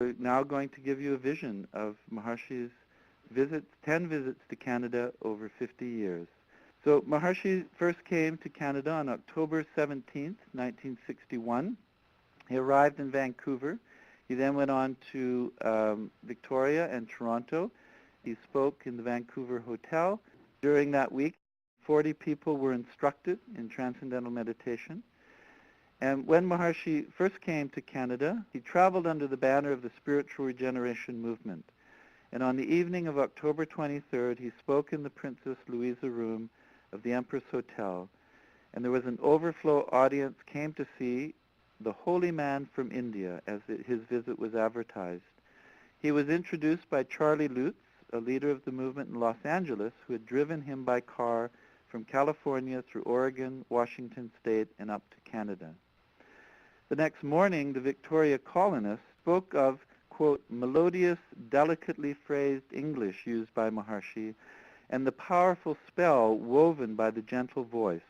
We're now going to give you a vision of Maharishi's visits, 10 visits to Canada over 50 years. So Maharishi first came to Canada on October 17th, 1961. He arrived in Vancouver. He then went on to Victoria and Toronto. He spoke in the Vancouver Hotel. During that week, 40 people were instructed in Transcendental Meditation. And when Maharishi first came to Canada, he traveled under the banner of the Spiritual Regeneration Movement. And on the evening of October 23rd, he spoke in the Princess Louisa Room of the Empress Hotel. And there was an overflow audience came to see the holy man from India as his visit was advertised. He was introduced by Charlie Lutz, a leader of the movement in Los Angeles, who had driven him by car from California through Oregon, Washington State, and up to Canada. The next morning, the Victoria colonists spoke of, quote, melodious, delicately phrased English used by Maharishi, and the powerful spell woven by the gentle voice,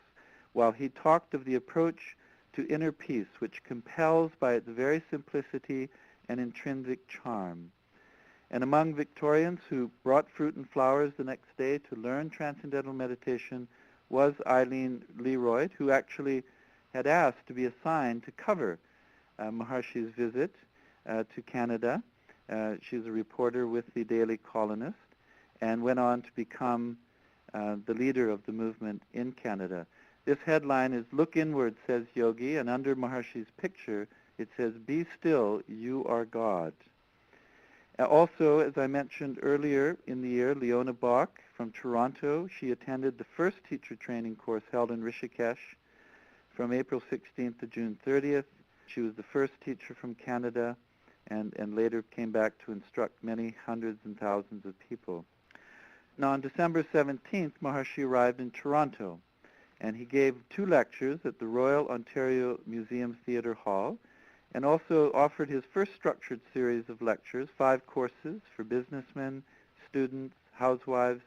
while he talked of the approach to inner peace, which compels by its very simplicity and intrinsic charm. And among Victorians who brought fruit and flowers the next day to learn Transcendental Meditation was Eileen Leroy, who actually had asked to be assigned to cover Maharishi's visit to Canada. She's a reporter with the Daily Colonist and went on to become the leader of the movement in Canada. This headline is, "Look Inward, Says Yogi," and under Maharishi's picture it says, "Be still, you are God." Also, as I mentioned earlier in the year, Leona Bach from Toronto, she attended the first teacher training course held in Rishikesh from April 16th to June 30th. She was the first teacher from Canada and later came back to instruct many hundreds and thousands of people. Now, on December 17th, Maharishi arrived in Toronto, and he gave 2 lectures at the Royal Ontario Museum Theatre Hall, and also offered his first structured series of lectures, 5 courses for businessmen, students, housewives,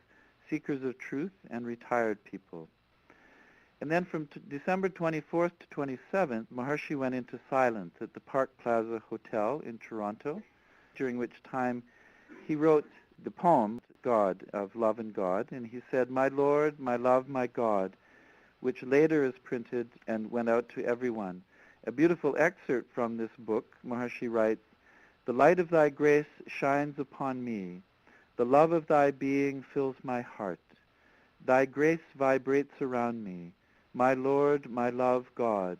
seekers of truth, and retired people. And then from December 24th to 27th, Maharishi went into silence at the Park Plaza Hotel in Toronto, during which time he wrote the poem, God, of Love and God, and he said, "My Lord, my love, my God," which later is printed and went out to everyone. A beautiful excerpt from this book, Maharishi writes, "The light of thy grace shines upon me. The love of thy being fills my heart. Thy grace vibrates around me. My Lord, my love, God.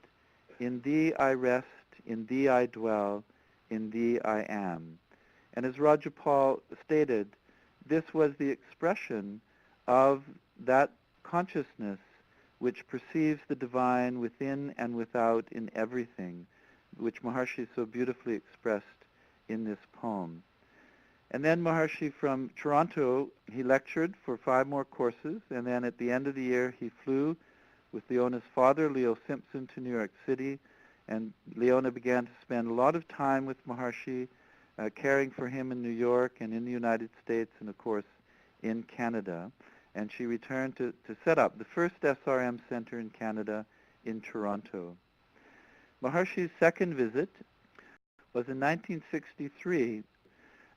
In thee I rest, in thee I dwell, in thee I am." And as Rajapal stated, this was the expression of that consciousness which perceives the divine within and without in everything, which Maharishi so beautifully expressed in this poem. And then Maharishi from Toronto, he lectured for 5 more courses, and then at the end of the year he flew with Leona's father, Leo Simpson, to New York City, and Leona began to spend a lot of time with Maharishi, caring for him in New York and in the United States and, of course, in Canada. And she returned to set up the first SRM center in Canada in Toronto. Maharishi's second visit was in 1963.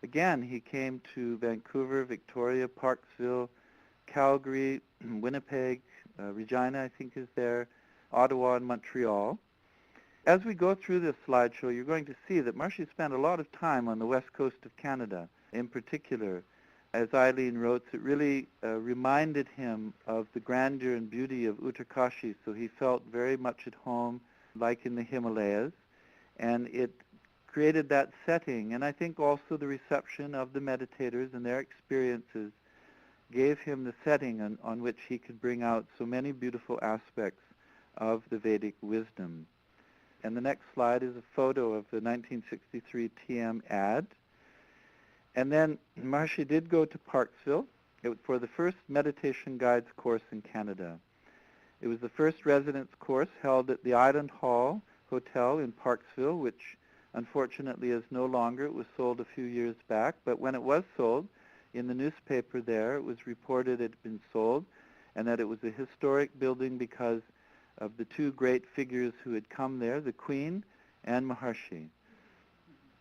Again, he came to Vancouver, Victoria, Parksville, Calgary, Winnipeg, Regina, I think, is there, Ottawa, and Montreal. As we go through this slideshow, you're going to see that Maharishi spent a lot of time on the west coast of Canada. In particular, as Eileen wrote, it really reminded him of the grandeur and beauty of Uttarkashi, so he felt very much at home, like in the Himalayas, and it created that setting. And I think also the reception of the meditators and their experiences gave him the setting on which he could bring out so many beautiful aspects of the Vedic wisdom. And the next slide is a photo of the 1963 TM ad. And then Maharishi did go to Parksville for the first Meditation Guides course in Canada. It was the first residence course held at the Island Hall Hotel in Parksville, which unfortunately is no longer. It was sold a few years back, but when it was sold, in the newspaper there, it was reported it had been sold and that it was a historic building because of the 2 great figures who had come there, the Queen and Maharishi.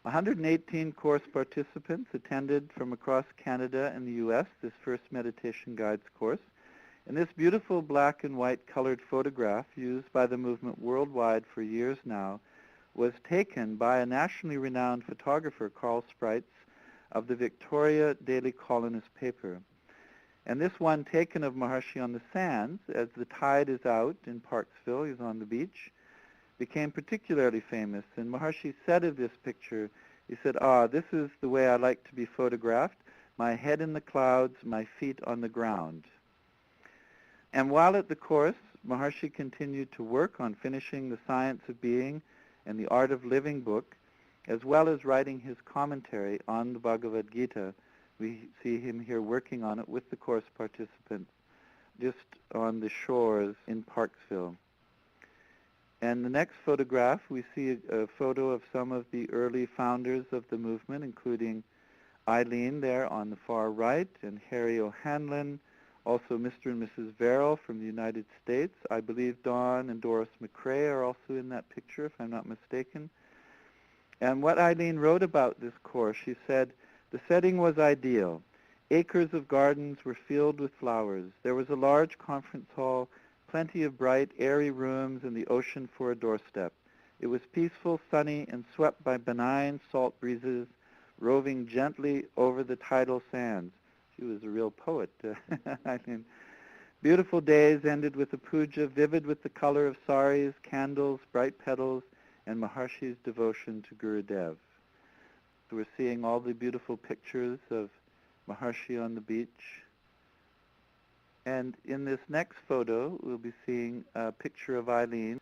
118 course participants attended from across Canada and the U.S. this first Meditation Guides course. And this beautiful black and white colored photograph, used by the movement worldwide for years now, was taken by a nationally renowned photographer, Carl Spreitz, of the Victoria Daily Colonist paper. And this one taken of Maharishi on the sands, as the tide is out in Parksville, he's on the beach, became particularly famous. And Maharishi said of this picture, he said, this is the way I like to be photographed, my head in the clouds, my feet on the ground. And while at the course, Maharishi continued to work on finishing the Science of Being and the Art of Living book, as well as writing his commentary on the Bhagavad Gita. We see him here working on it with the course participants just on the shores in Parksville. And the next photograph, we see a photo of some of the early founders of the movement, including Eileen there on the far right, and Harry O'Hanlon, also Mr. and Mrs. Verrill from the United States. I believe Don and Doris McRae are also in that picture, if I'm not mistaken. And what Eileen wrote about this course, she said, the setting was ideal. Acres of gardens were filled with flowers. There was a large conference hall, plenty of bright, airy rooms, and the ocean for a doorstep. It was peaceful, sunny, and swept by benign salt breezes, roving gently over the tidal sands. She was a real poet. I mean, beautiful days ended with a puja vivid with the color of saris, candles, bright petals, and Maharishi's devotion to Gurudev. So we're seeing all the beautiful pictures of Maharishi on the beach. And in this next photo, we'll be seeing a picture of Eileen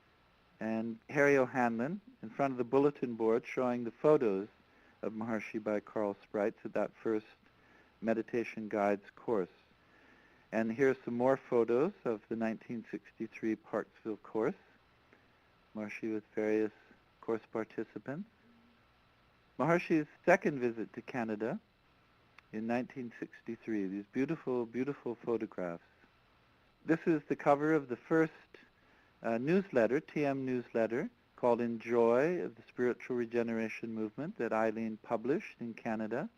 and Harry O'Hanlon in front of the bulletin board showing the photos of Maharishi by Carl Spreitz at that first Meditation Guides course. And here's some more photos of the 1963 Parksville course, Maharishi with various course participants. Maharishi's second visit to Canada in 1963, these beautiful, beautiful photographs. This is the cover of the first newsletter, TM newsletter, called Enjoy of the Spiritual Regeneration Movement that Eileen published in Canada.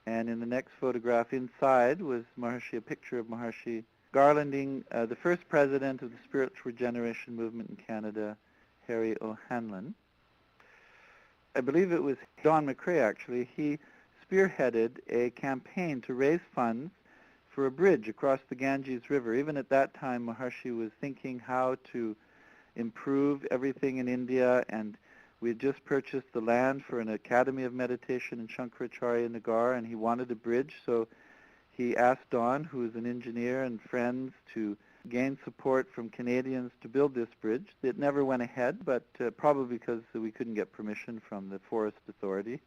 And in the next photograph inside was Maharishi, a picture of Maharishi garlanding the first president of the Spiritual Regeneration Movement in Canada, Harry O'Hanlon. I believe it was Don McRae, actually. He spearheaded a campaign to raise funds for a bridge across the Ganges River. Even at that time, Maharishi was thinking how to improve everything in India, and we had just purchased the land for an Academy of Meditation in Shankaracharya Nagar, and he wanted a bridge, so he asked Don, who is an engineer, and friends to gain support from Canadians to build this bridge. It never went ahead, but probably because we couldn't get permission from the Forest Authority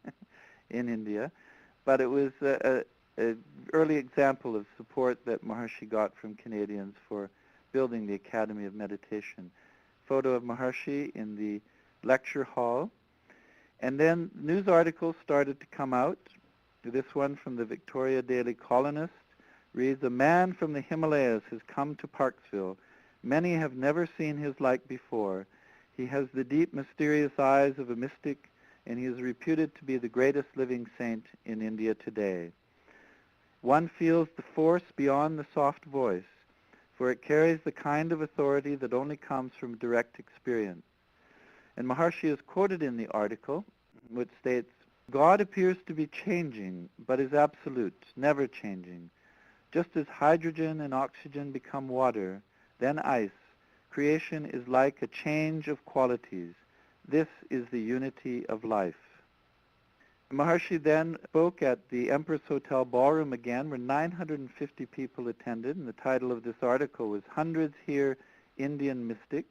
in India. But it was an early example of support that Maharishi got from Canadians for building the Academy of Meditation. Photo of Maharishi in the lecture hall. And then news articles started to come out. This one from the Victoria Daily Colonist reads, "A man from the Himalayas has come to Parksville. Many have never seen his like before. He has the deep, mysterious eyes of a mystic, and he is reputed to be the greatest living saint in India today. One feels the force beyond the soft voice, for it carries the kind of authority that only comes from direct experience." And Maharishi is quoted in the article, which states, "God appears to be changing, but is absolute, never changing. Just as hydrogen and oxygen become water, then ice, creation is like a change of qualities. This is the unity of life." Maharishi then spoke at the Empress Hotel Ballroom again, where 950 people attended, and the title of this article was "Hundreds Hear Indian Mystic."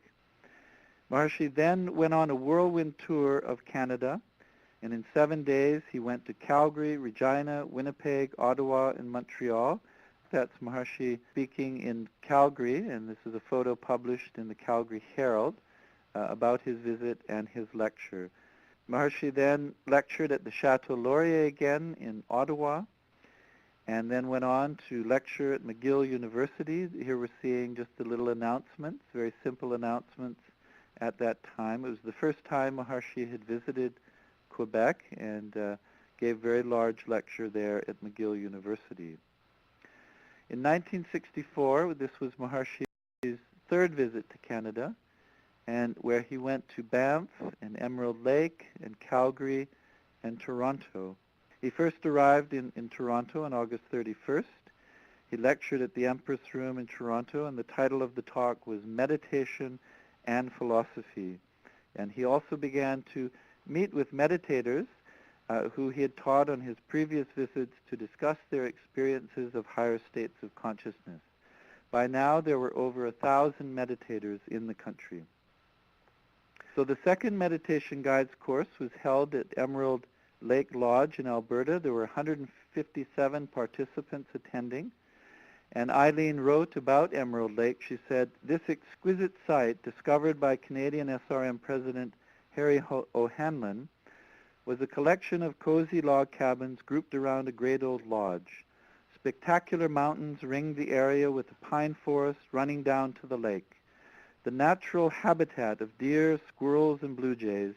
Maharishi then went on a whirlwind tour of Canada, and in 7 days he went to Calgary, Regina, Winnipeg, Ottawa, and Montreal. That's Maharishi speaking in Calgary, and this is a photo published in the Calgary Herald about his visit and his lecture. Maharishi then lectured at the Chateau Laurier again in Ottawa, and then went on to lecture at McGill University. Here we're seeing just the little announcements, very simple announcements at that time. It was the first time Maharishi had visited Quebec, and gave a very large lecture there at McGill University. In 1964, this was Maharishi's third visit to Canada, and where he went to Banff and Emerald Lake and Calgary and Toronto. He first arrived in Toronto on August 31st. He lectured at the Empress Room in Toronto, and the title of the talk was Meditation and Philosophy. And he also began to meet with meditators who he had taught on his previous visits to discuss their experiences of higher states of consciousness. By now, there were over 1,000 meditators in the country. So the second Meditation Guides course was held at Emerald Lake Lodge in Alberta. There were 157 participants attending. And Eileen wrote about Emerald Lake. She said, "This exquisite site, discovered by Canadian SRM President Harry O'Hanlon, was a collection of cozy log cabins grouped around a great old lodge. Spectacular mountains ringed the area with a pine forest running down to the lake. The natural habitat of deer, squirrels, and blue jays,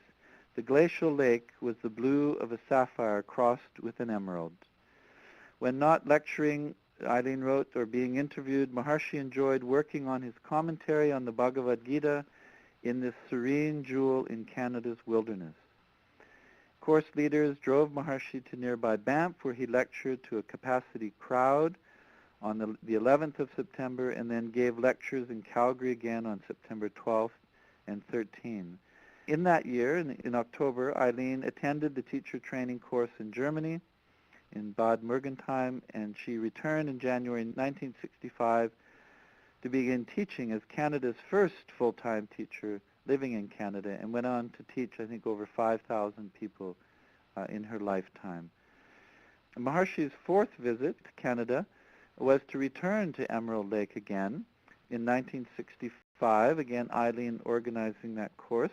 the glacial lake was the blue of a sapphire crossed with an emerald. When not lecturing," Eileen wrote, "or being interviewed, Maharishi enjoyed working on his commentary on the Bhagavad Gita in this serene jewel in Canada's wilderness." Course leaders drove Maharishi to nearby Banff, where he lectured to a capacity crowd on the 11th of September, and then gave lectures in Calgary again on September 12th and 13th. In that year, in October, Eileen attended the teacher training course in Germany, in Bad Mergentheim, and she returned in January 1965 to begin teaching as Canada's first full-time teacher living in Canada, and went on to teach, I think, over 5,000 people in her lifetime. Maharishi's fourth visit to Canada was to return to Emerald Lake again in 1965, again Eileen organizing that course.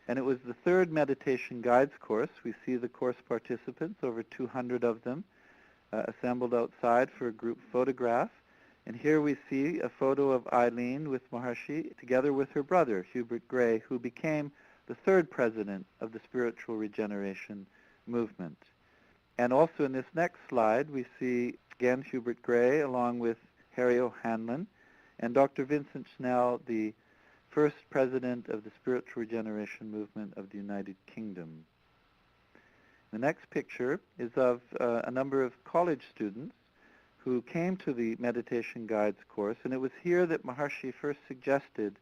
And it was the third Meditation Guides course. We see the course participants, over 200 of them, assembled outside for a group photograph. And here we see a photo of Eileen with Maharishi, together with her brother, Hubert Gray, who became the third president of the Spiritual Regeneration Movement. And also in this next slide, we see, again, Hubert Gray, along with Harry O'Hanlon, and Dr. Vincent Snell, the first president of the Spiritual Regeneration Movement of the United Kingdom. The next picture is of a number of college students who came to the Meditation Guides course, and it was here that Maharishi first suggested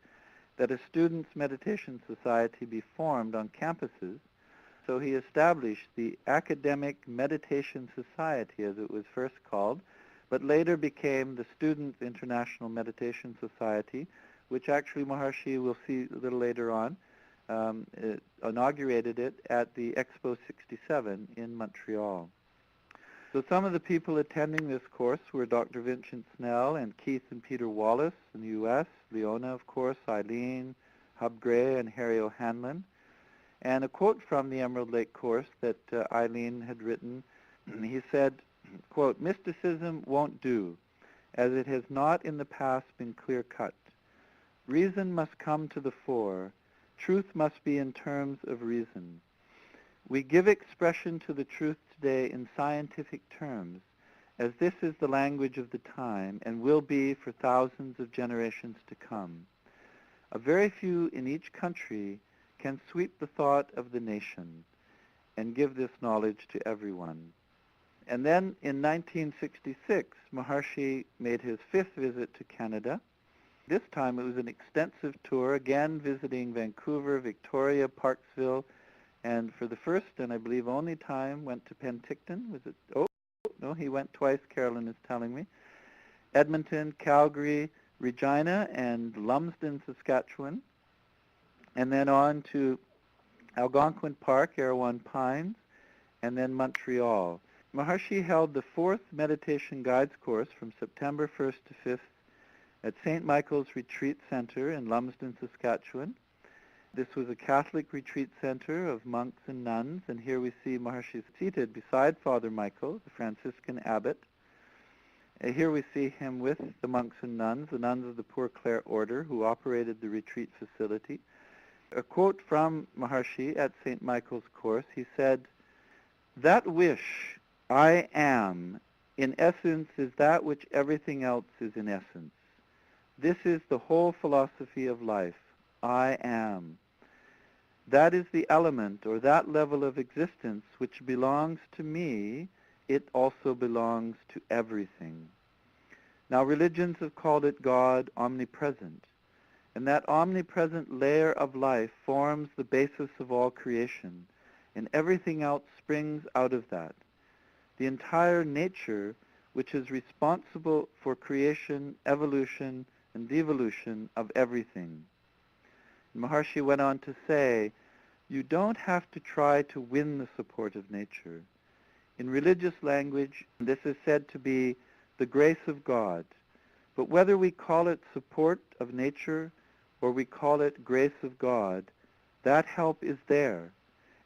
that a students' meditation society be formed on campuses. So he established the Academic Meditation Society, as it was first called, but later became the Students' International Meditation Society, which actually Maharishi, we'll see a little later on, inaugurated it at the Expo 67 in Montreal. So some of the people attending this course were Dr. Vincent Snell and Keith and Peter Wallace in the U.S., Leona, of course, Eileen, Hub Gray, and Harry O'Hanlon. And a quote from the Emerald Lake course that Eileen had written, he said, quote, "Mysticism won't do, as it has not in the past been clear-cut. Reason must come to the fore. Truth must be in terms of reason. We give expression to the truth today in scientific terms, as this is the language of the time and will be for thousands of generations to come. A very few in each country can sweep the thought of the nation and give this knowledge to everyone." And then in 1966, Maharishi made his fifth visit to Canada. This time it was an extensive tour, again visiting Vancouver, Victoria, Parksville, and for the first and I believe only time went to Penticton. Was it? Oh, no, he went twice, Carolyn is telling me. Edmonton, Calgary, Regina, and Lumsden, Saskatchewan. And then on to Algonquin Park, Erewhon Pines, and then Montreal. Maharishi held the fourth Meditation Guides course from September 1st to 5th at St. Michael's Retreat Center in Lumsden, Saskatchewan. This was a Catholic retreat center of monks and nuns, and here we see Maharishi seated beside Father Michael, the Franciscan abbot. Here we see him with the monks and nuns, the nuns of the Poor Clare order who operated the retreat facility. A quote from Maharishi at St. Michael's Course, he said, "That wish, I am, in essence is that which everything else is in essence. This is the whole philosophy of life. I am. That is the element or that level of existence which belongs to me. It also belongs to everything." Now religions have called it God omnipresent, and that omnipresent layer of life forms the basis of all creation, and everything else springs out of that. The entire nature which is responsible for creation, evolution, and devolution of everything. And Maharishi went on to say, you don't have to try to win the support of nature. In religious language, this is said to be the grace of God. But whether we call it support of nature or we call it grace of God, that help is there.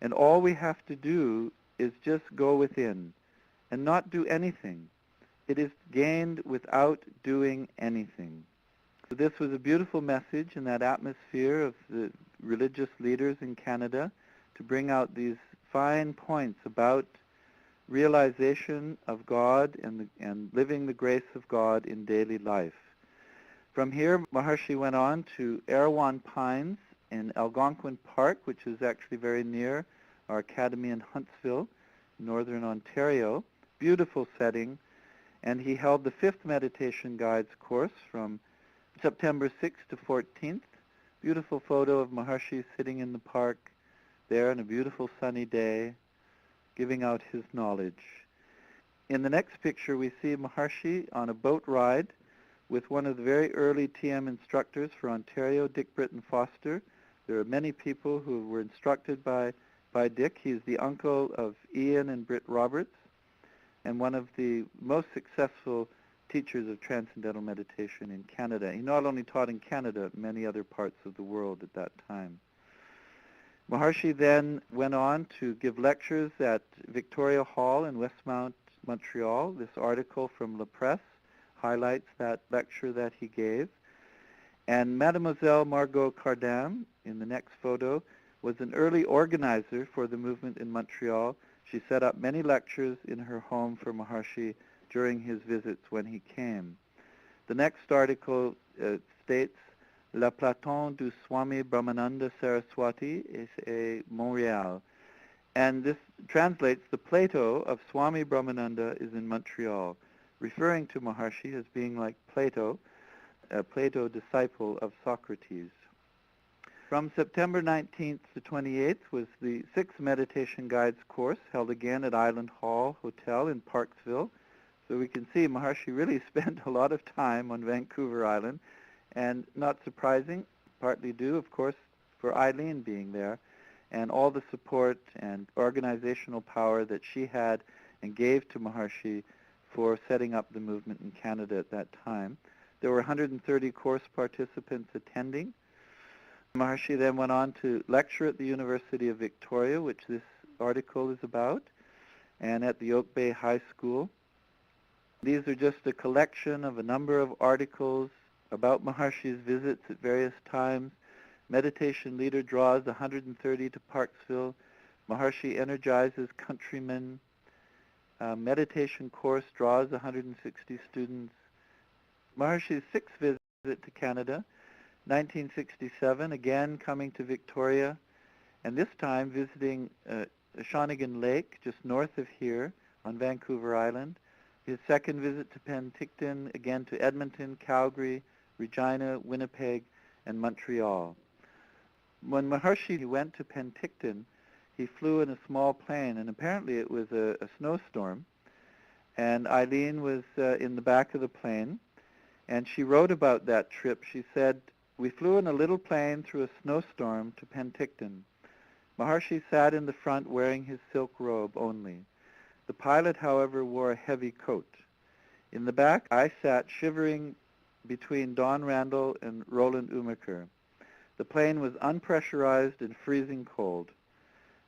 And all we have to do is just go within and not do anything. It is gained without doing anything. So this was a beautiful message in that atmosphere of the religious leaders in Canada to bring out these fine points about realization of God and living the grace of God in daily life. From here, Maharishi went on to Erewhon Pines in Algonquin Park, which is actually very near our academy in Huntsville, northern Ontario. Beautiful setting. And he held the 5th Meditation Guides course from September 6th to 14th. Beautiful photo of Maharishi sitting in the park there on a beautiful sunny day, giving out his knowledge. In the next picture, we see Maharishi on a boat ride with one of the very early TM instructors for Ontario, Dick Britton Foster. There are many people who were instructed by Dick. He's the uncle of Ian and Britt Roberts, and one of the most successful teachers of transcendental meditation in Canada. He not only taught in Canada, many other parts of the world at that time. Maharishi then went on to give lectures at Victoria Hall in Westmount, Montreal. This article from La Presse highlights that lecture that he gave. And Mademoiselle Margot Cardin, in the next photo, was an early organizer for the movement in Montreal. She set up many lectures in her home for Maharishi during his visits when he came. The next article states, La Platon du Swami Brahmananda Saraswati et Montréal. And this translates, the Plato of Swami Brahmananda is in Montreal, referring to Maharishi as being like Plato, a Plato disciple of Socrates. From September 19th to 28th was the 6th Meditation Guides course, held again at Island Hall Hotel in Parksville. So we can see Maharishi really spent a lot of time on Vancouver Island, and not surprising, partly due, of course, for Eileen being there, and all the support and organizational power that she had and gave to Maharishi for setting up the movement in Canada at that time. There were 130 course participants attending. Maharishi then went on to lecture at the University of Victoria, which this article is about, and at the Oak Bay High School. These are just a collection of a number of articles about Maharishi's visits at various times. Meditation Leader draws 130 to Parksville. Maharishi energizes countrymen. Meditation Course draws 160 students. Maharishi's 6th visit to Canada, 1967, again coming to Victoria, and this time visiting Shawnigan Lake, just north of here on Vancouver Island. His 2nd visit to Penticton, again to Edmonton, Calgary, Regina, Winnipeg, and Montreal. When Maharishi went to Penticton, he flew in a small plane, and apparently it was a snowstorm, and Eileen was in the back of the plane, and she wrote about that trip. She said, we flew in a little plane through a snowstorm to Penticton. Maharishi sat in the front wearing his silk robe only. The pilot, however, wore a heavy coat. In the back, I sat shivering between Don Randall and Roland Umaker. The plane was unpressurized and freezing cold.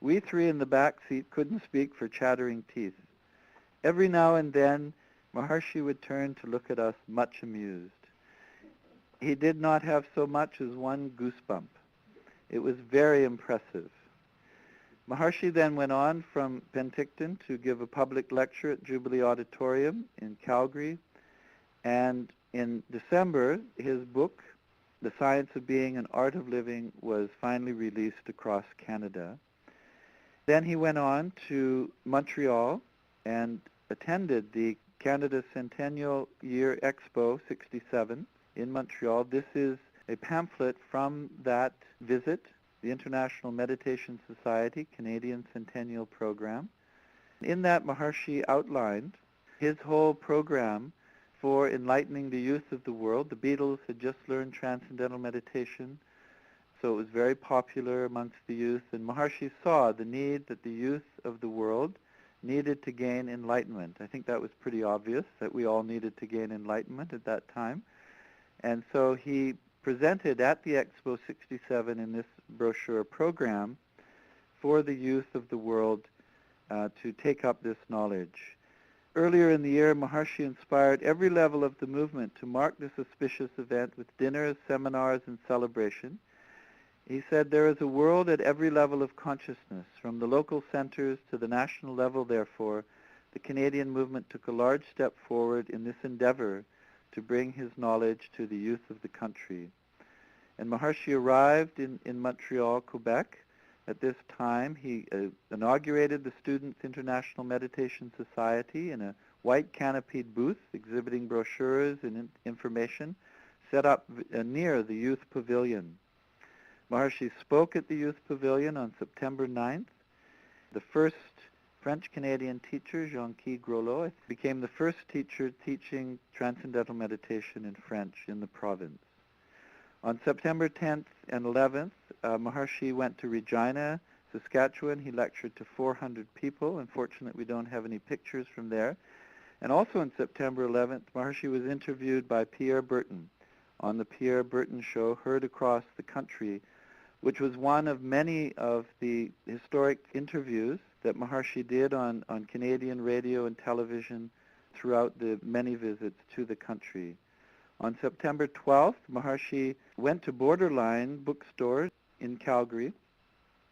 We 3 in the back seat couldn't speak for chattering teeth. Every now and then, Maharishi would turn to look at us, much amused. He did not have so much as one goosebump. It was very impressive. Maharishi then went on from Penticton to give a public lecture at Jubilee Auditorium in Calgary, and in December, his book, The Science of Being and Art of Living, was finally released across Canada. Then he went on to Montreal and attended the Canada Centennial Year Expo 67 in Montreal. This is a pamphlet from that visit, the International Meditation Society Canadian Centennial Program. In that, Maharishi outlined his whole program for enlightening the youth of the world. The Beatles had just learned Transcendental Meditation, so it was very popular amongst the youth, and Maharishi saw the need that the youth of the world needed to gain enlightenment. I think that was pretty obvious, that we all needed to gain enlightenment at that time. And so he presented at the Expo 67 in this brochure program for the youth of the world to take up this knowledge. Earlier in the year, Maharishi inspired every level of the movement to mark this auspicious event with dinners, seminars, and celebration. He said, there is a world at every level of consciousness, from the local centers to the national level. Therefore, the Canadian movement took a large step forward in this endeavor to bring his knowledge to the youth of the country. And Maharishi arrived in Montreal, Quebec. At this time, he inaugurated the Students' International Meditation Society in a white canopied booth exhibiting brochures and information set up near the Youth Pavilion. Maharishi spoke at the Youth Pavilion on September 9th. The first French-Canadian teacher, Jean-Guy Grolot, became the first teacher teaching Transcendental Meditation in French in the province. On September 10th and 11th, Maharishi went to Regina, Saskatchewan. He lectured to 400 people. Unfortunately, we don't have any pictures from there. And also on September 11th, Maharishi was interviewed by Pierre Berton on the Pierre Berton Show, heard across the country, which was one of many of the historic interviews that Maharishi did on Canadian radio and television throughout the many visits to the country. On September 12th, Maharishi went to Borderline Bookstore in Calgary,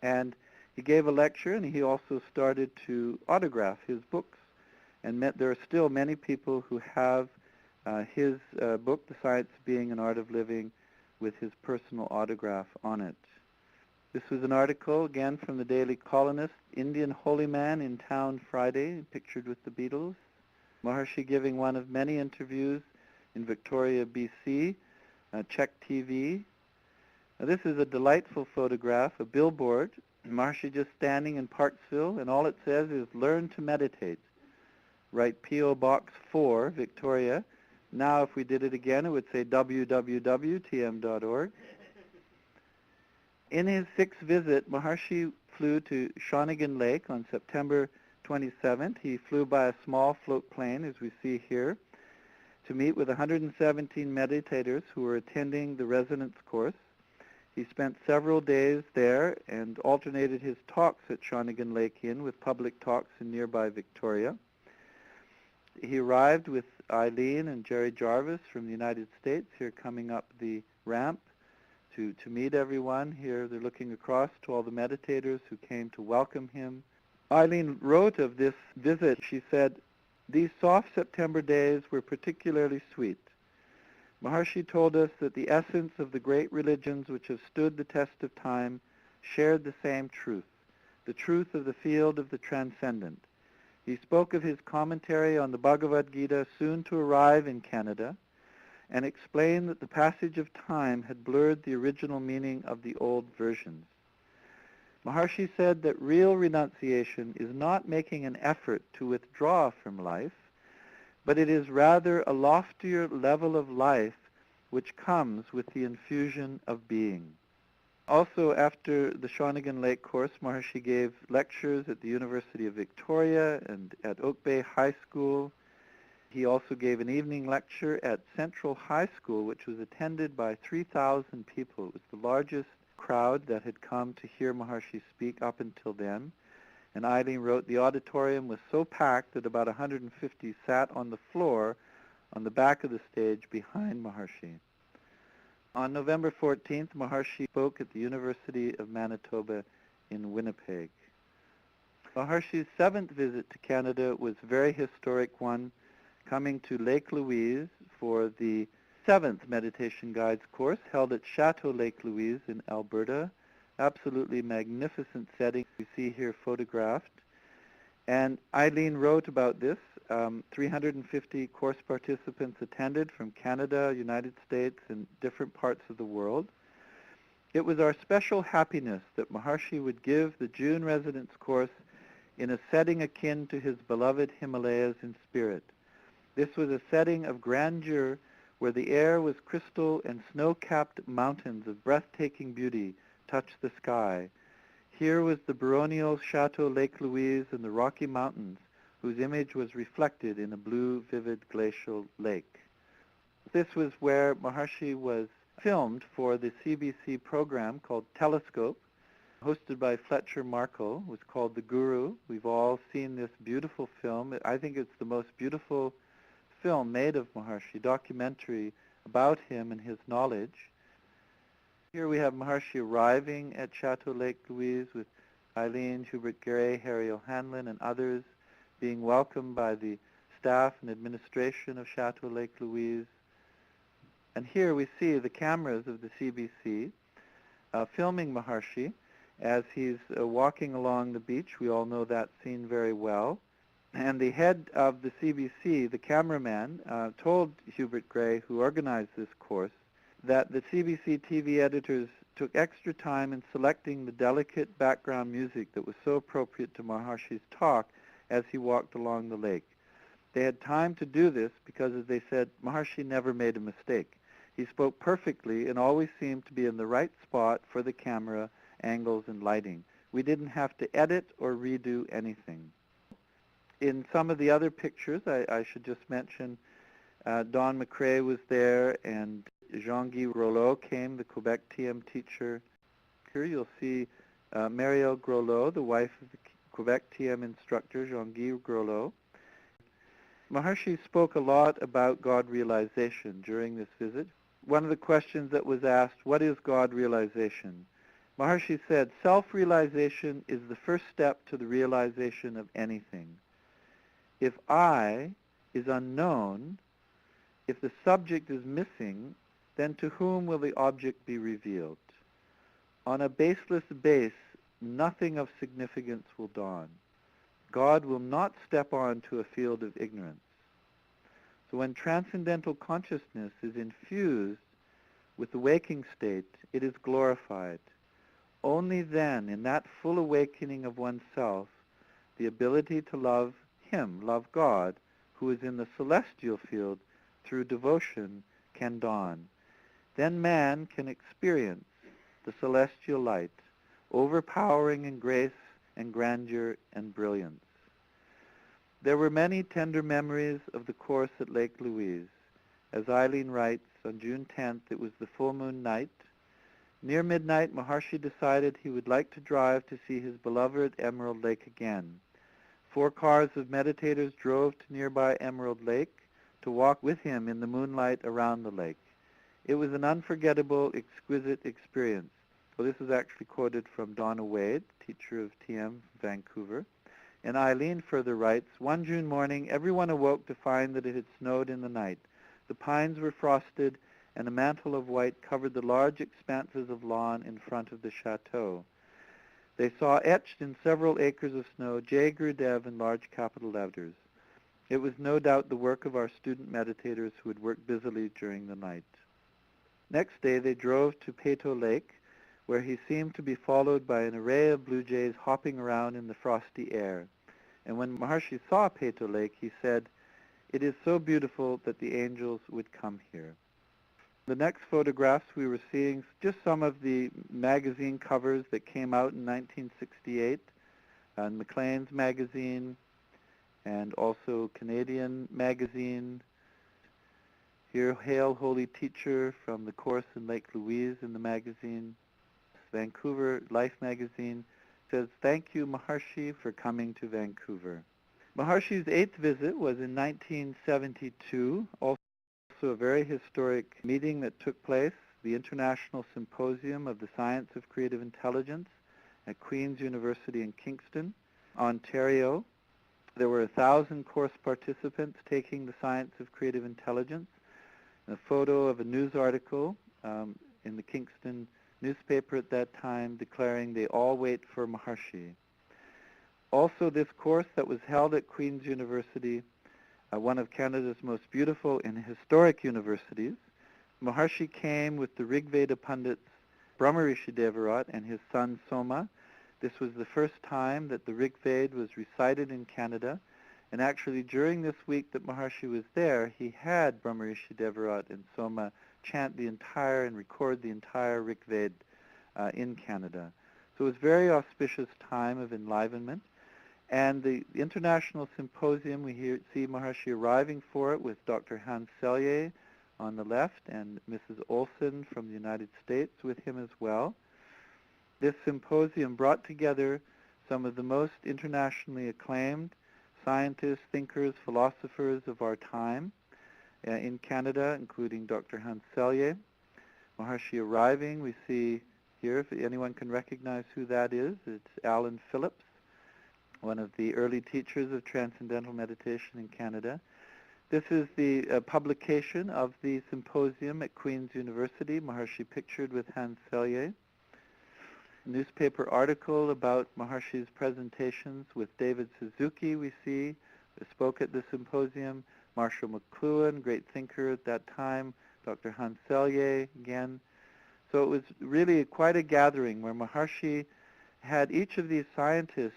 and he gave a lecture, and he also started to autograph his books. And there are still many people who have his book, The Science of Being and Art of Living, with his personal autograph on it. This was an article, again, from the Daily Colonist, Indian Holy Man in Town Friday, pictured with the Beatles. Maharishi giving one of many interviews in Victoria, BC, Czech TV. Now, this is a delightful photograph, a billboard. Maharishi just standing in Parksville, and all it says is, learn to meditate. Write P.O. Box 4, Victoria. Now, if we did it again, it would say www.tm.org. In his sixth visit, Maharishi flew to Shawnigan Lake on September 27th. He flew by a small float plane, as we see here, to meet with 117 meditators who were attending the residence course. He spent several days there and alternated his talks at Shawnigan Lake Inn with public talks in nearby Victoria. He arrived with Eileen and Jerry Jarvis from the United States, here coming up the ramp to meet everyone. Here they're looking across to all the meditators who came to welcome him. Eileen wrote of this visit, she said, these soft September days were particularly sweet. Maharishi told us that the essence of the great religions which have stood the test of time shared the same truth, the truth of the field of the transcendent. He spoke of his commentary on the Bhagavad Gita soon to arrive in Canada, and explained that the passage of time had blurred the original meaning of the old versions. Maharishi said that real renunciation is not making an effort to withdraw from life, but it is rather a loftier level of life which comes with the infusion of being. Also, after the Shawnigan Lake course, Maharishi gave lectures at the University of Victoria and at Oak Bay High School. He also gave an evening lecture at Central High School, which was attended by 3,000 people. It was the largest crowd that had come to hear Maharishi speak up until then. And Eileen wrote, the auditorium was so packed that about 150 sat on the floor on the back of the stage behind Maharishi. On November 14th, Maharishi spoke at the University of Manitoba in Winnipeg. Maharishi's seventh visit to Canada was a very historic one, coming to Lake Louise for the seventh Meditation Guides course held at Chateau Lake Louise in Alberta. Absolutely magnificent setting you see here photographed. And Eileen wrote about this. 350 course participants attended from Canada, United States, and different parts of the world. It was our special happiness that Maharishi would give the June residence course in a setting akin to his beloved Himalayas in spirit. This was a setting of grandeur where the air was crystal and snow-capped mountains of breathtaking beauty touched the sky. Here was the baronial Chateau Lake Louise and the Rocky Mountains, whose image was reflected in a blue, vivid glacial lake. This was where Maharishi was filmed for the CBC program called Telescope, hosted by Fletcher Markle. It was called The Guru. We've all seen this beautiful film. I think it's the most beautiful film made of Maharishi, documentary about him and his knowledge. Here we have Maharishi arriving at Chateau Lake Louise with Eileen, Hubert Gray, Harry O'Hanlon, and others, being welcomed by the staff and administration of Chateau Lake Louise. And here we see the cameras of the CBC filming Maharishi as he's walking along the beach. We all know that scene very well. And the head of the CBC, the cameraman, told Hubert Gray, who organized this course, that the CBC TV editors took extra time in selecting the delicate background music that was so appropriate to Maharishi's talk as he walked along the lake. They had time to do this because, as they said, Maharishi never made a mistake. He spoke perfectly and always seemed to be in the right spot for the camera, angles, and lighting. We didn't have to edit or redo anything. In some of the other pictures, I should just mention Don McCrae was there, and Jean-Guy Grolot came, the Quebec TM teacher. Here you'll see Marielle Grolot, the wife of the Quebec TM instructor, Jean-Guy Grolot. Maharishi spoke a lot about God realization during this visit. One of the questions that was asked, what is God realization? Maharishi said, self-realization is the first step to the realization of anything. If I is unknown, if the subject is missing, then to whom will the object be revealed? On a baseless base, nothing of significance will dawn. God will not step on to a field of ignorance. So when transcendental consciousness is infused with the waking state, it is glorified. Only then, in that full awakening of oneself, the ability to love Him, love God, who is in the celestial field through devotion, can dawn. Then man can experience the celestial light, overpowering in grace and grandeur and brilliance. There were many tender memories of the course at Lake Louise. As Eileen writes, on June 10th, it was the full moon night. Near midnight, Maharishi decided he would like to drive to see his beloved Emerald Lake again. 4 cars of meditators drove to nearby Emerald Lake to walk with him in the moonlight around the lake. It was an unforgettable, exquisite experience. Well, this is actually quoted from Donna Wade, teacher of TM from Vancouver. And Eileen further writes, one June morning, everyone awoke to find that it had snowed in the night. The pines were frosted, and a mantle of white covered the large expanses of lawn in front of the chateau. They saw etched in several acres of snow Jai Gurudev in large capital letters. It was no doubt the work of our student meditators who had worked busily during the night. Next day they drove to Peyto Lake, where he seemed to be followed by an array of blue jays hopping around in the frosty air. And when Maharishi saw Peyto Lake, he said, "It is so beautiful that the angels would come here." The next photographs we were seeing just some of the magazine covers that came out in 1968, Maclean's magazine, and also Canadian magazine. Here, Hail Holy Teacher from the course in Lake Louise in the magazine. Vancouver Life magazine says, "Thank you, Maharishi, for coming to Vancouver." Maharishi's 8th visit was in 1972, also a very historic meeting that took place. the International Symposium of the Science of Creative Intelligence at Queen's University in Kingston, Ontario. There were 1,000 course participants taking the Science of Creative Intelligence. A photo of a news article in the Kingston newspaper at that time declaring they all wait for Maharishi. Also, this course that was held at Queen's University, one of Canada's most beautiful and historic universities, Maharishi came with the Rigveda pundits Maharishi Devarot and his son Soma. This was the first time that the Rigveda was recited in Canada, and actually during this week that Maharishi was there, he had Maharishi Devarot and Soma chant the entire and record the entire Rigveda in Canada. So it was a very auspicious time of enlivenment. And the International Symposium, we see Maharishi arriving for it with Dr. Hans Selye on the left and Mrs. Olson from the United States with him as well. This symposium brought together some of the most internationally acclaimed scientists, thinkers, philosophers of our time in Canada, including Dr. Hans Selye. Maharishi arriving, we see here, if anyone can recognize who that is, it's Alan Phillips, one of the early teachers of transcendental meditation in Canada. This is the publication of the symposium at Queen's University, Maharishi pictured with Hans Selye. Newspaper article about Maharishi's presentations with David Suzuki, we see, who spoke at the symposium, Marshall McLuhan, great thinker at that time, Dr. Hans Selye again. So it was really quite a gathering where Maharishi had each of these scientists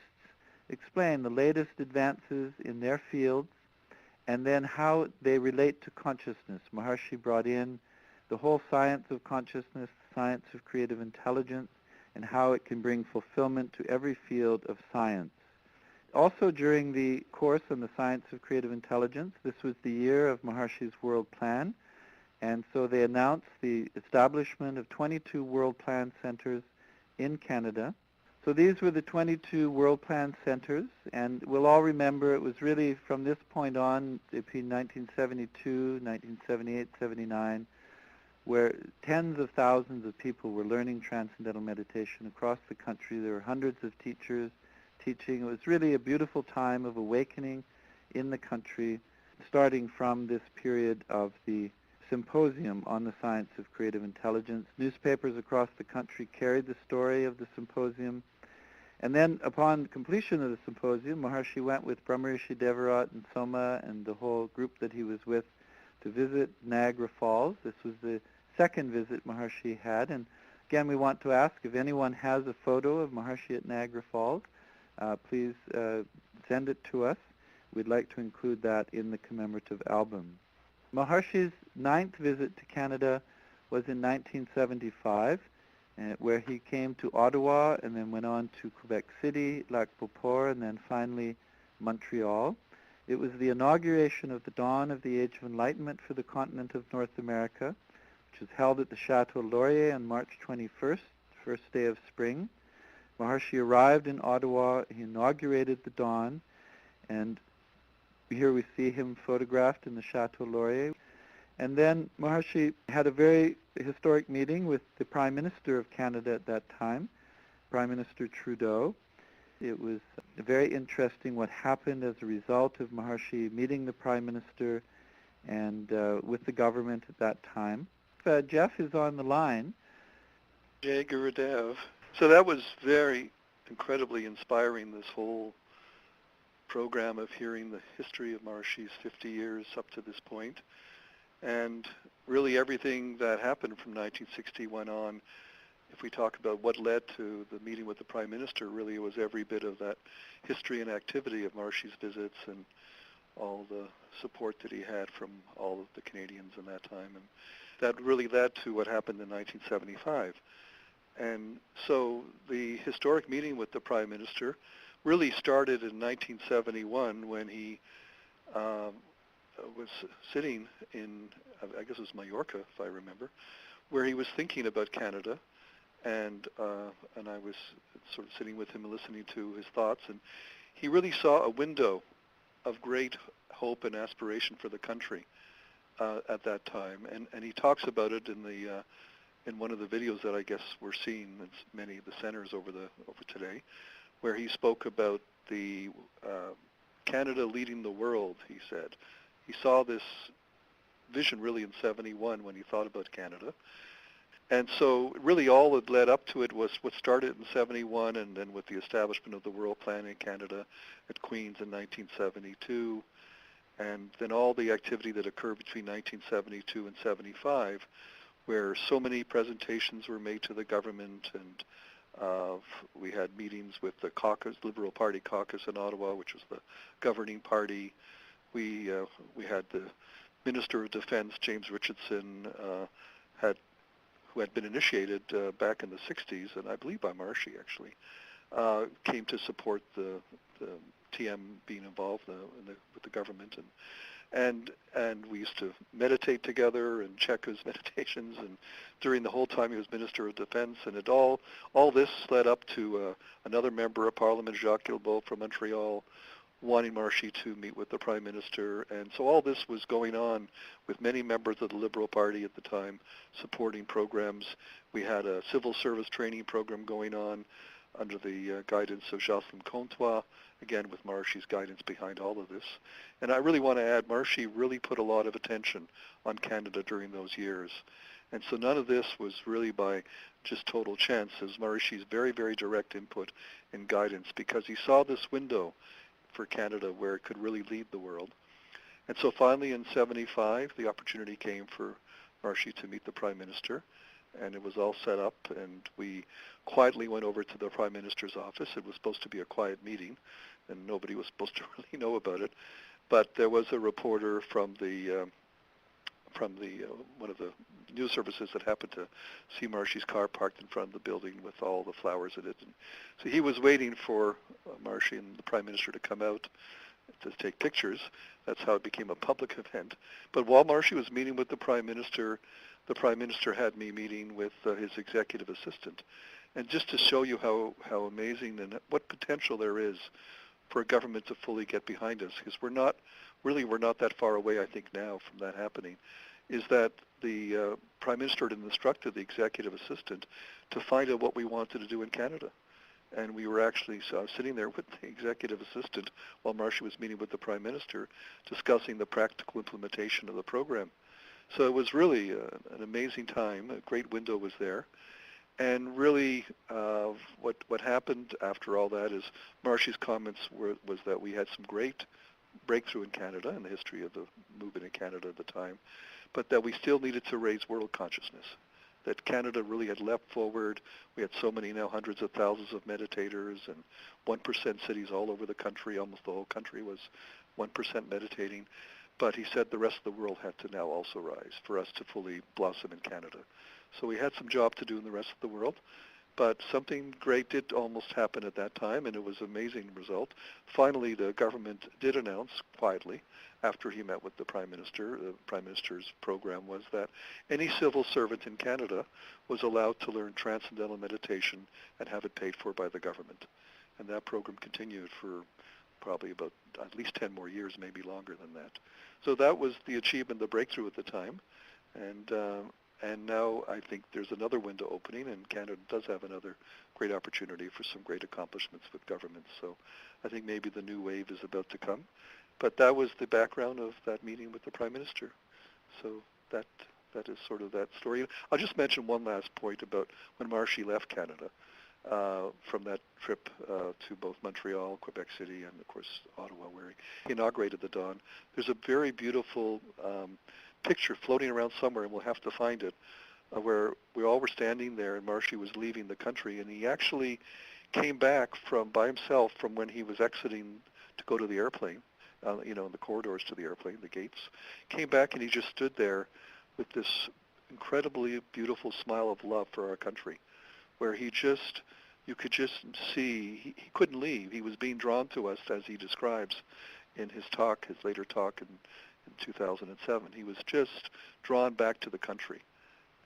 explain the latest advances in their fields and then how they relate to consciousness. Maharishi brought in the whole science of consciousness, the science of creative intelligence, and how it can bring fulfillment to every field of science. Also during the course on the science of creative intelligence, this was the year of Maharishi's World Plan, and so they announced the establishment of 22 World Plan centers in Canada. So these were the 22 World Plan centers, and we'll all remember it was really from this point on, between 1972, 1978, 79, where tens of thousands of people were learning transcendental meditation across the country. There were hundreds of teachers teaching. It was really a beautiful time of awakening in the country, starting from this period of the symposium on the science of creative intelligence. Newspapers across the country carried the story of the symposium. And then upon completion of the symposium, Maharishi went with Maharishi Devarot and Soma and the whole group that he was with to visit Niagara Falls. This was the second visit Maharishi had. And again, we want to ask if anyone has a photo of Maharishi at Niagara Falls, please send it to us. We'd like to include that in the commemorative album. Maharishi's 9th visit to Canada was in 1975, where he came to Ottawa and then went on to Quebec City, Lac-Beauport, and then finally Montreal. It was the inauguration of the dawn of the Age of Enlightenment for the continent of North America, which was held at the Chateau Laurier on March 21st, first day of spring. Maharishi arrived in Ottawa, he inaugurated the dawn, and here we see him photographed in the Chateau Laurier. And then Maharishi had a very historic meeting with the Prime Minister of Canada at that time, Prime Minister Trudeau. It was very interesting what happened as a result of Maharishi meeting the Prime Minister and with the government at that time. Jeff is on the line. Jay Gurudev. So that was very incredibly inspiring, this whole program of hearing the history of Maharishi's 50 years up to this point. And really everything that happened from 1961 on, if we talk about what led to the meeting with the Prime Minister, really it was every bit of that history and activity of Maharishi's visits and all the support that he had from all of the Canadians in that time. And that really led to what happened in 1975. And so the historic meeting with the Prime Minister really started in 1971 when he was sitting in, I guess it was Mallorca, if I remember, where he was thinking about Canada, and I was sort of sitting with him and listening to his thoughts, and he really saw a window of great hope and aspiration for the country at that time, and he talks about it in in one of the videos that I guess we're seeing in many of the centers over today, where he spoke about the Canada leading the world. He said he saw this vision really in '71 when he thought about Canada. And so really all that led up to it was what started in '71, and then with the establishment of the World Plan in Canada at Queen's in 1972, and then all the activity that occurred between 1972 and '75, where so many presentations were made to the government, and we had meetings with the caucus, Liberal Party caucus in Ottawa, which was the governing party. We had the Minister of Defense, James Richardson, who had been initiated back in the 60s, and I believe by Maharishi actually, came to support the TM being involved with the government, and we used to meditate together and check his meditations, and during the whole time he was Minister of Defense, and it all this led up to another member of Parliament, Jacques Guilbeault from Montreal, wanting Maharishi to meet with the Prime Minister. And so all this was going on with many members of the Liberal Party at the time supporting programs. We had a civil service training program going on under the guidance of Jocelyn Comtois, again with Maharishi's guidance behind all of this. And I really want to add, Maharishi really put a lot of attention on Canada during those years. And so none of this was really by just total chance. It was Maharishi's very, very direct input and guidance, because he saw this window for Canada where it could really lead the world. And so finally in '75, the opportunity came for Maharishi to meet the Prime Minister, and it was all set up, and we quietly went over to the Prime Minister's office. It was supposed to be a quiet meeting, and nobody was supposed to really know about it. But there was a reporter from one of the news services that happened to see Maharishi's car parked in front of the building with all the flowers in it. And so he was waiting for Maharishi and the Prime Minister to come out to take pictures. That's how it became a public event. But while Maharishi was meeting with the Prime Minister had me meeting with his executive assistant. And just to show you how amazing and what potential there is for a government to fully get behind us, because we're not that far away, I think, now from that happening, is that the Prime Minister had instructed the executive assistant to find out what we wanted to do in Canada. And we were actually sitting there with the executive assistant while Maharishi was meeting with the Prime Minister, discussing the practical implementation of the program. So it was really an amazing time. A great window was there. And really what happened after all that is Maharishi's comments was that we had some great breakthrough in Canada in the history of the movement in Canada at the time, but that we still needed to raise world consciousness, that Canada really had leapt forward. We had so many now, hundreds of thousands of meditators, and 1% cities all over the country. Almost the whole country was 1% meditating. But he said the rest of the world had to now also rise for us to fully blossom in Canada. So we had some job to do in the rest of the world. But something great did almost happen at that time, and it was an amazing result. Finally, the government did announce quietly, after he met with the Prime Minister, the Prime Minister's program was that any civil servant in Canada was allowed to learn transcendental meditation and have it paid for by the government. And that program continued for probably about at least 10 more years, maybe longer than that. So that was the achievement, the breakthrough at the time. And now I think there's another window opening, and Canada does have another great opportunity for some great accomplishments with governments. So I think maybe the new wave is about to come. But that was the background of that meeting with the Prime Minister. So that is sort of that story. I'll just mention one last point about when Maharishi left Canada from that trip to both Montreal, Quebec City, and of course Ottawa, where he inaugurated the Dawn. There's a very beautiful picture floating around somewhere, and we'll have to find it, where we all were standing there, and Maharishi was leaving the country, and he actually came back by himself from when he was exiting to go to the airplane, in the corridors to the airplane, the gates. Came back, and he just stood there with this incredibly beautiful smile of love for our country, where you could just see, he couldn't leave. He was being drawn to us, as he describes in his later talk in 2007. He was just drawn back to the country,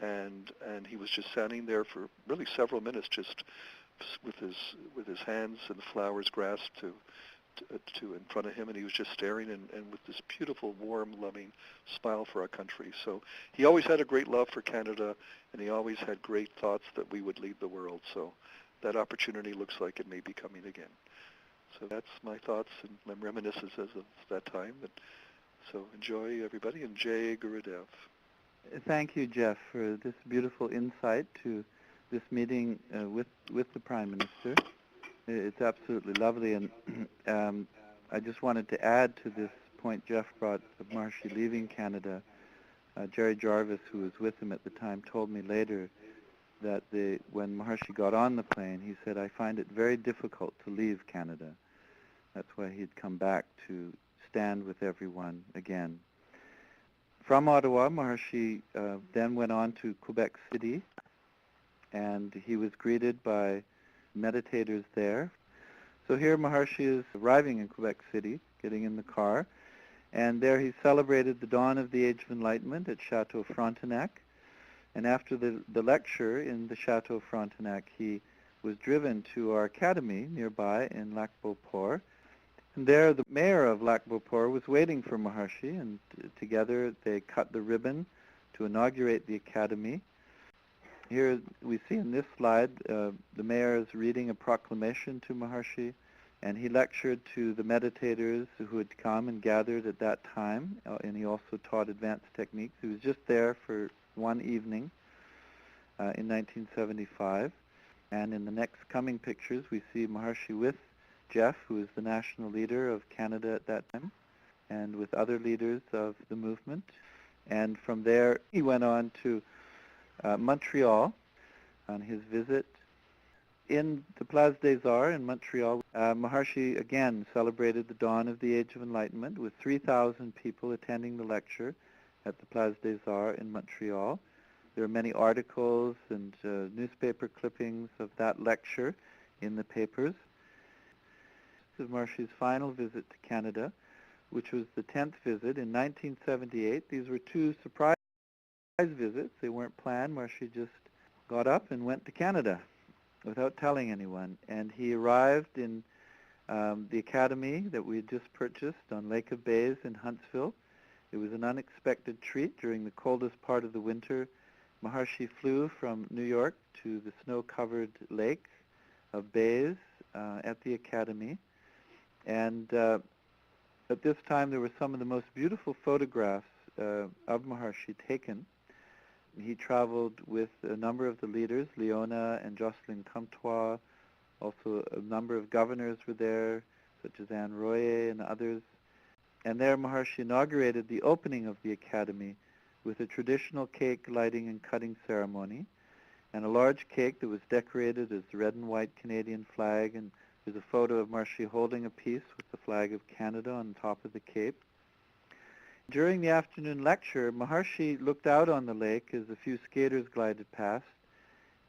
and he was just standing there for really several minutes, just with his hands and flowers grasped in front of him, and he was just staring and with this beautiful, warm, loving smile for our country. So he always had a great love for Canada, and he always had great thoughts that we would lead the world. So that opportunity looks like it may be coming again. So that's my thoughts and my reminiscences of that time. And so enjoy, everybody, and Jay Gurudev. Thank you, Jeff, for this beautiful insight to this meeting with the Prime Minister. It's absolutely lovely, and I just wanted to add to this point Jeff brought of Maharishi leaving Canada. Jerry Jarvis, who was with him at the time, told me later that when Maharishi got on the plane, he said, "I find it very difficult to leave Canada." That's why he'd come back to stand with everyone again. From Ottawa, Maharishi then went on to Quebec City, and he was greeted by meditators there. So here Maharishi is arriving in Quebec City, getting in the car, and there he celebrated the dawn of the Age of Enlightenment at Chateau Frontenac. And after the lecture in the Chateau Frontenac, he was driven to our academy nearby in Lac-Beauport. And there the mayor of Lac-Beauport was waiting for Maharishi, and together they cut the ribbon to inaugurate the academy. Here we see in this slide the mayor is reading a proclamation to Maharishi, and he lectured to the meditators who had come and gathered at that time, and he also taught advanced techniques. He was just there for one evening in 1975, and in the next coming pictures we see Maharishi with Jeff, who is the national leader of Canada at that time, and with other leaders of the movement. And from there he went on to Montreal on his visit. In the Place des Arts in Montreal, Maharishi again celebrated the dawn of the Age of Enlightenment with 3,000 people attending the lecture at the Place des Arts in Montreal. There are many articles and newspaper clippings of that lecture in the papers. This is Maharishi's final visit to Canada, which was the 10th visit in 1978. These were two surprise visits. They weren't planned. Maharishi just got up and went to Canada without telling anyone. And he arrived in the academy that we had just purchased on Lake of Bays in Huntsville. It was an unexpected treat during the coldest part of the winter. Maharishi flew from New York to the snow-covered lake of Bays at the academy. And at this time there were some of the most beautiful photographs of Maharishi taken. He traveled with a number of the leaders, Leona and Jocelyn Comtois. Also a number of governors were there, such as Anne Royer and others. And there Maharishi inaugurated the opening of the academy with a traditional cake lighting and cutting ceremony, and a large cake that was decorated as the red and white Canadian flag, and there's a photo of Maharishi holding a piece with the flag of Canada on top of the cape. During the afternoon lecture, Maharishi looked out on the lake as a few skaters glided past,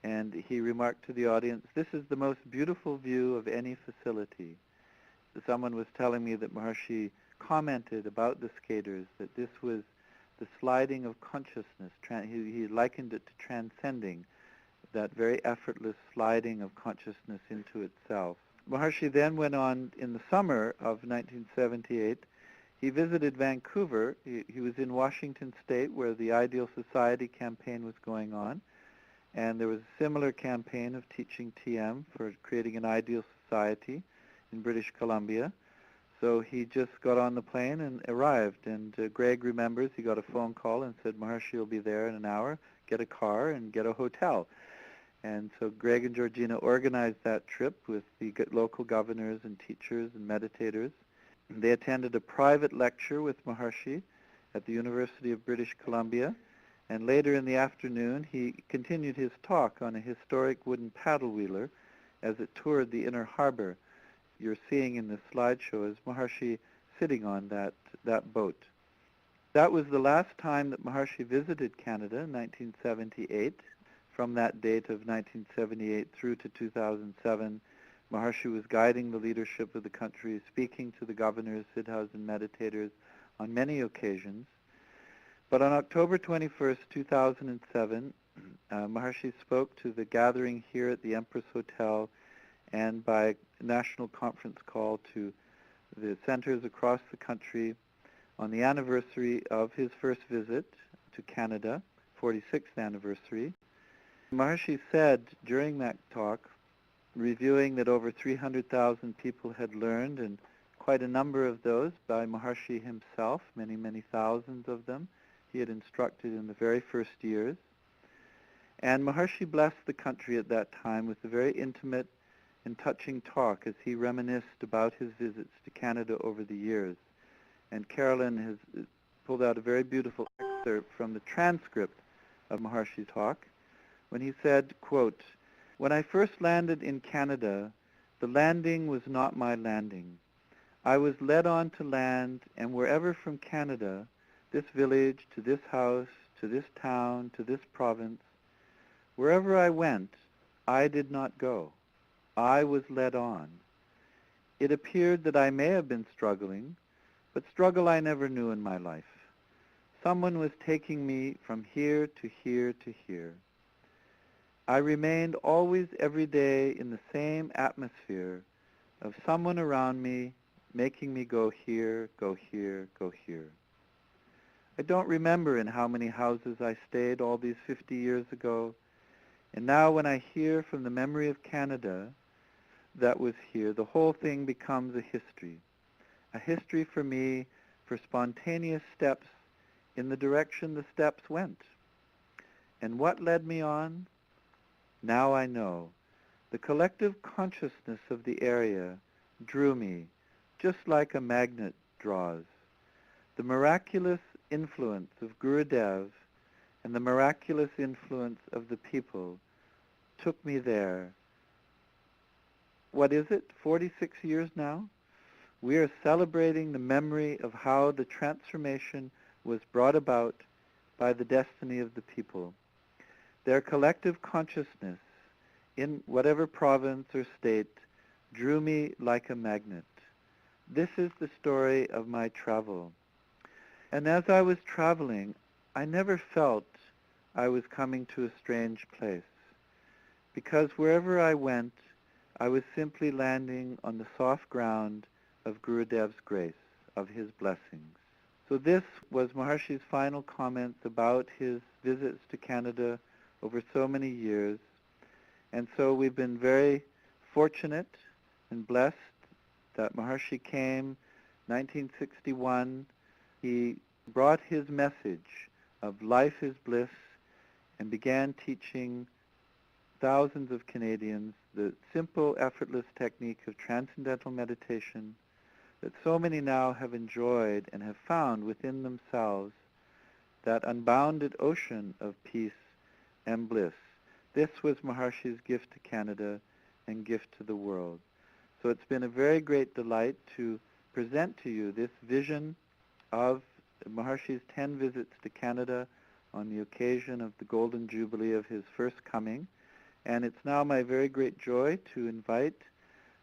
and he remarked to the audience, "This is the most beautiful view of any facility." Someone was telling me that Maharishi commented about the skaters, that this was the sliding of consciousness. He likened it to transcending, that very effortless sliding of consciousness into itself. Maharishi then went on in the summer of 1978. He visited Vancouver. He was in Washington State where the Ideal Society campaign was going on, and there was a similar campaign of teaching TM for creating an ideal society in British Columbia. So he just got on the plane and arrived, and Greg remembers he got a phone call and said, "Maharishi will be there in an hour, get a car and get a hotel." And so Greg and Georgina organized that trip with the local governors and teachers and meditators. They attended a private lecture with Maharishi at the University of British Columbia, and later in the afternoon he continued his talk on a historic wooden paddle wheeler as it toured the inner harbor. You're seeing in this slideshow is Maharishi sitting on that boat. That was the last time that Maharishi visited Canada in 1978. From that date of 1978 through to 2007, Maharishi was guiding the leadership of the country, speaking to the governors, siddhas, and meditators on many occasions. But on October 21st, 2007, Maharishi spoke to the gathering here at the Empress Hotel and by national conference call to the centers across the country on the anniversary of his first visit to Canada, 46th anniversary. Maharishi said during that talk, reviewing that over 300,000 people had learned, and quite a number of those by Maharishi himself, many, many thousands of them he had instructed in the very first years. And Maharishi blessed the country at that time with a very intimate and touching talk as he reminisced about his visits to Canada over the years. And Carolyn has pulled out a very beautiful excerpt from the transcript of Maharishi's talk when he said, quote, "When I first landed in Canada, the landing was not my landing. I was led on to land, and wherever from Canada, this village, to this house, to this town, to this province, wherever I went, I did not go. I was led on. It appeared that I may have been struggling, but struggle I never knew in my life. Someone was taking me from here to here to here. I remained always every day in the same atmosphere of someone around me making me go here, go here, go here. I don't remember in how many houses I stayed all these 50 years ago, and now when I hear from the memory of Canada that was here, the whole thing becomes a history for me for spontaneous steps in the direction the steps went. And what led me on? Now I know. The collective consciousness of the area drew me, just like a magnet draws. The miraculous influence of Gurudev and the miraculous influence of the people took me there. What is it, 46 years now? We are celebrating the memory of how the transformation was brought about by the destiny of the people. Their collective consciousness in whatever province or state drew me like a magnet. This is the story of my travel. And as I was traveling, I never felt I was coming to a strange place, because wherever I went, I was simply landing on the soft ground of Gurudev's grace, of his blessings. So this was Maharishi's final comments about his visits to Canada over so many years. And so we've been very fortunate and blessed that Maharishi came 1961. He brought his message of life is bliss and began teaching thousands of Canadians the simple, effortless technique of transcendental meditation that so many now have enjoyed and have found within themselves, that unbounded ocean of peace and bliss. This was Maharishi's gift to Canada and gift to the world. So it's been a very great delight to present to you this vision of Maharishi's 10 visits to Canada on the occasion of the Golden Jubilee of his first coming. And it's now my very great joy to invite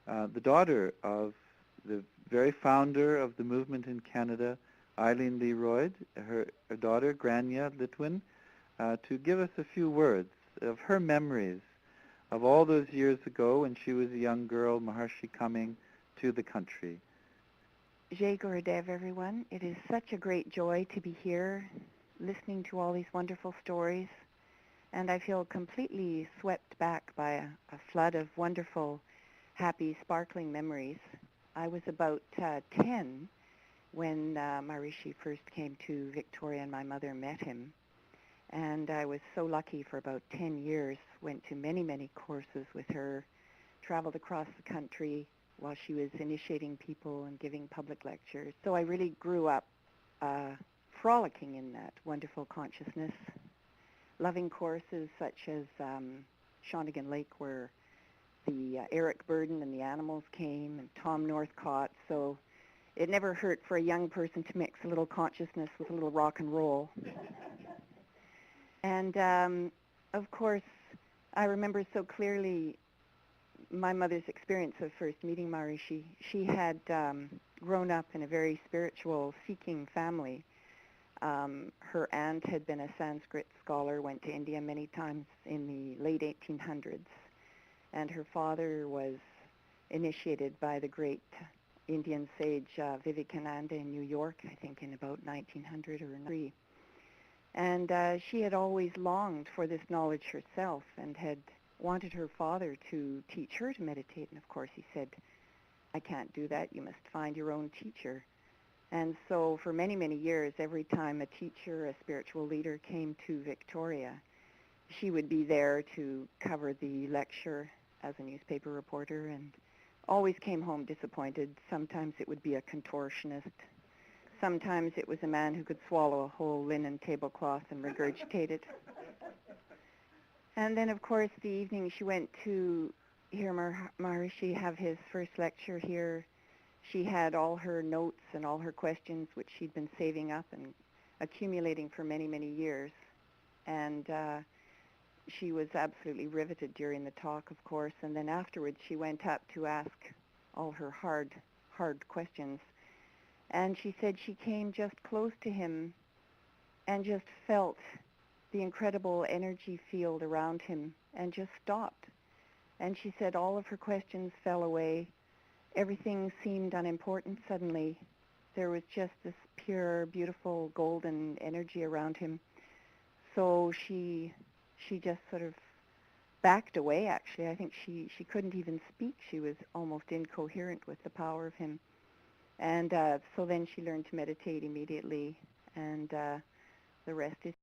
the daughter of the very founder of the movement in Canada, Eileen Leroyd, her daughter, Grania Litwin, to give us a few words of her memories of all those years ago when she was a young girl, Maharishi coming to the country. Jai Gurudev, everyone. It is such a great joy to be here listening to all these wonderful stories, and I feel completely swept back by a flood of wonderful, happy, sparkling memories. I was about 10 when Maharishi first came to Victoria and my mother met him. And I was so lucky for about 10 years, went to many, many courses with her, traveled across the country while she was initiating people and giving public lectures. So I really grew up frolicking in that wonderful consciousness, loving courses such as Shawnigan Lake, where the Eric Burden and the Animals came, and Tom Northcott. So it never hurt for a young person to mix a little consciousness with a little rock and roll. And, of course, I remember so clearly my mother's experience of first meeting Maharishi. She had grown up in a very spiritual, seeking family. Her aunt had been a Sanskrit scholar, went to India many times in the late 1800s. And her father was initiated by the great Indian sage Vivekananda in New York, I think in about 1900 or 3. And she had always longed for this knowledge herself and had wanted her father to teach her to meditate. And of course he said, I can't do that. You must find your own teacher. And so for many, many years, every time a teacher, a spiritual leader came to Victoria, she would be there to cover the lecture as a newspaper reporter and always came home disappointed. Sometimes it would be a contortionist. Sometimes it was a man who could swallow a whole linen tablecloth and regurgitate it. And then, of course, the evening she went to hear Maharishi have his first lecture here, she had all her notes and all her questions, which she'd been saving up and accumulating for many, many years. And she was absolutely riveted during the talk, of course. And then afterwards, she went up to ask all her hard questions. And she said she came just close to him and just felt the incredible energy field around him and just stopped. And she said all of her questions fell away. Everything seemed unimportant suddenly. There was just this pure, beautiful, golden energy around him. So she just sort of backed away, actually. I think she couldn't even speak. She was almost incoherent with the power of him. And so then she learned to meditate immediately, and the rest is